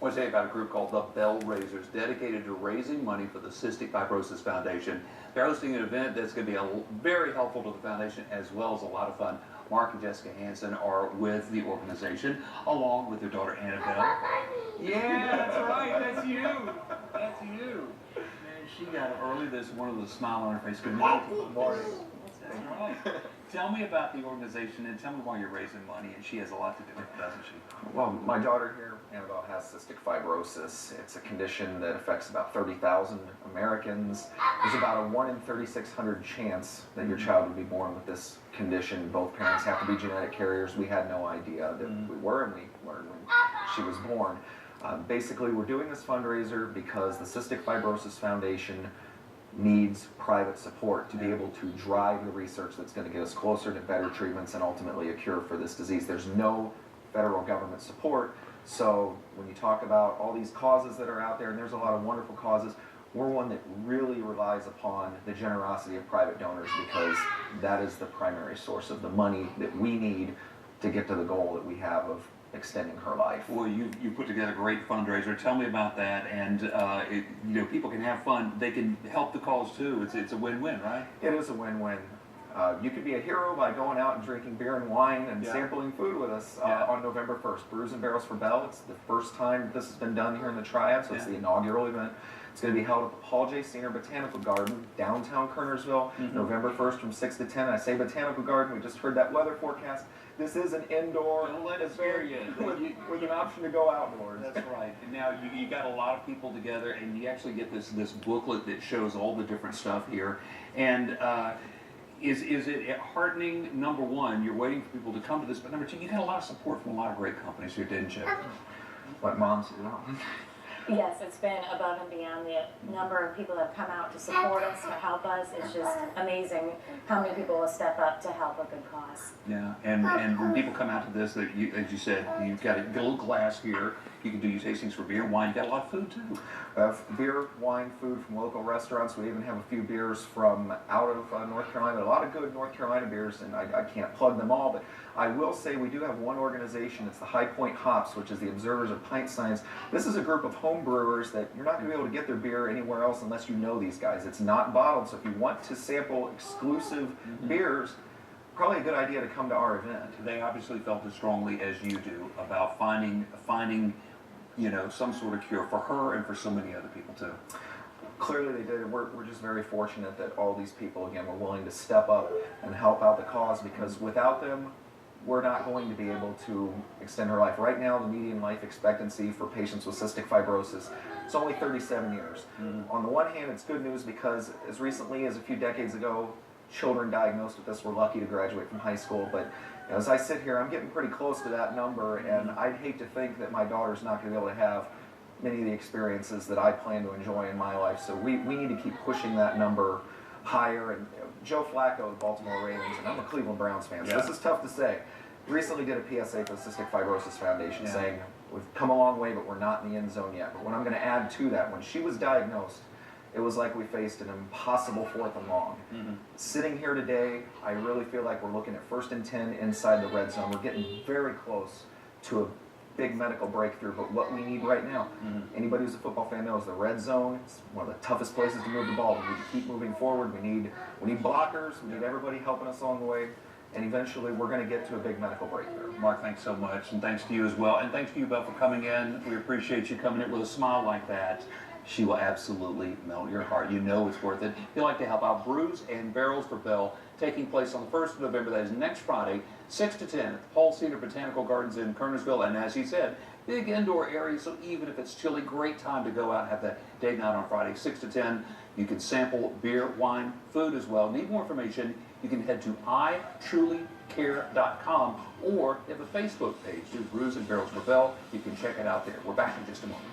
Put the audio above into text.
want to tell you about a group called the Belle Raisers, dedicated to raising money for the Cystic Fibrosis Foundation. They're hosting an event that's going to be very helpful to the foundation, as well as a lot of fun. Mark and Jessica Hansen are with the organization, along with their daughter Annabelle. Yeah, that's right. That's you. That's you. Man, she got up early this morning with a smile on her face. Good morning. Good morning. That's right. Tell me about the organization and tell me why you're raising money. And she has a lot to do with it, doesn't she? Well, my daughter here, Annabelle, has cystic fibrosis. It's a condition that affects about 30,000 Americans. There's about a 1 in 3,600 chance that your child would be born with this condition. Both parents have to be genetic carriers. We had no idea that we were, and we learned when she was born. Basically, we're doing this fundraiser because the Cystic Fibrosis Foundation needs private support to be able to drive the research that's going to get us closer to better treatments and ultimately a cure for this disease. There's no federal government support, so when you talk about all these causes that are out there, and there's a lot of wonderful causes, we're one that really relies upon the generosity of private donors because that is the primary source of the money that we need to get to the goal that we have of extending her life. Well, you put together a great fundraiser. Tell me about that. And people can have fun. They can help the cause too. It's a win-win, right? It is a win-win. You could be a hero by going out and drinking beer and wine and sampling food with us on November 1st. Brews and Barrels for Belle. It's the first time this has been done here in the Triad, so it's the inaugural event. It's going to be held at the Paul J. Senior Botanical Garden, downtown Kernersville, November 1st from 6 to 10. I say Botanical Garden, we just heard that weather forecast. This is an indoor event with an option to go outdoors. That's right. And now you got a lot of people together, and you actually get this booklet that shows all the different stuff here. And is it heartening? Number one, you're waiting for people to come to this, but number two, you got a lot of support from a lot of great companies here, didn't you? What moms do. Yes, it's been above and beyond. The number of people that have come out to support us, to help us, it's just amazing how many people will step up to help a good cause. Yeah, and when people come out to this, as you said, you've got a little glass here. You can do your tastings for beer and wine. You got a lot of food too. We have beer, wine, food from local restaurants. We even have a few beers from out of North Carolina. A lot of good North Carolina beers, and I can't plug them all, but I will say we do have one organization. It's the High Point Hops, which is the Observers of Pint Science. This is a group of home brewers that you're not going to be able to get their beer anywhere else unless you know these guys. It's not bottled, so if you want to sample exclusive beers, probably a good idea to come to our event. They obviously felt as strongly as you do about finding some sort of cure for her and for so many other people too. Clearly they did. We're just very fortunate that all these people, again, were willing to step up and help out the cause, because without them, we're not going to be able to extend her life. Right now, the median life expectancy for patients with cystic fibrosis is only 37 years. On the one hand, it's good news because as recently as a few decades ago, children diagnosed with this were lucky to graduate from high school, but as I sit here, I'm getting pretty close to that number, and I'd hate to think that my daughter's not going to be able to have many of the experiences that I plan to enjoy in my life, so we need to keep pushing that number higher. And Joe Flacco, the Baltimore Ravens, and I'm a Cleveland Browns fan, so this is tough to say, recently did a PSA for the Cystic Fibrosis Foundation saying, we've come a long way, but we're not in the end zone yet. But what I'm going to add to that, when she was diagnosed, it was like we faced an impossible 4th and long. Sitting here today, I really feel like we're looking at 1st and 10 inside the red zone. We're getting very close to a big medical breakthrough, but what we need right now, anybody who's a football fan knows the red zone is one of the toughest places to move the ball. We need to keep moving forward. We need blockers. We need everybody helping us along the way. And eventually, we're going to get to a big medical breakthrough. Mark, thanks so much, and thanks to you as well. And thanks to you, Belle, for coming in. We appreciate you coming in with a smile like that. She will absolutely melt your heart. You know it's worth it. If you'd like to help out, Brews and Barrels for Belle, taking place on the 1st of November. That is next Friday, 6 to 10 at the Paul Senior Botanical Gardens in Kernersville. And as he said, big indoor area, so even if it's chilly, great time to go out and have that date night on Friday, 6 to 10. You can sample beer, wine, food as well. Need more information? You can head to itrulycare.com, or if a Facebook page, do Brews and Barrels for Belle. You can check it out there. We're back in just a moment.